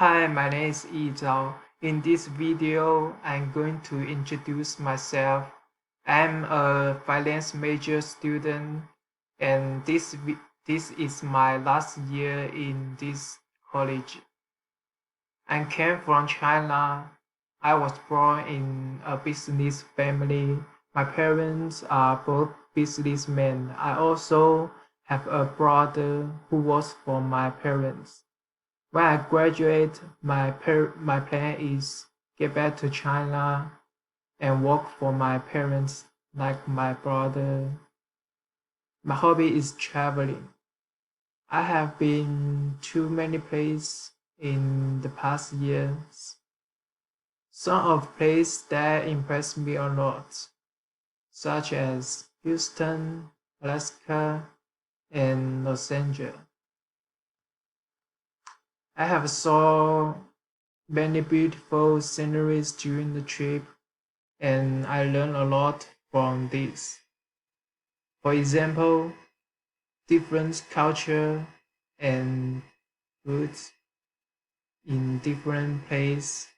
Hi, my name is Yi Zhao. In this video, I'm going to introduce myself. I'm a finance major student, and this is my last year in this college. I came from China. I was born in a business family. My parents are both businessmen. I also have a brother who works for my parents. When I graduate, my plan is get back to China and work for my parents like my brother. My hobby is traveling. I have been to many places in the past years. Some of places that impressed me a lot, such as Houston, Alaska, and Los Angeles. I have saw many beautiful sceneries during the trip, and I learned a lot from this. For example, different culture and foods in different places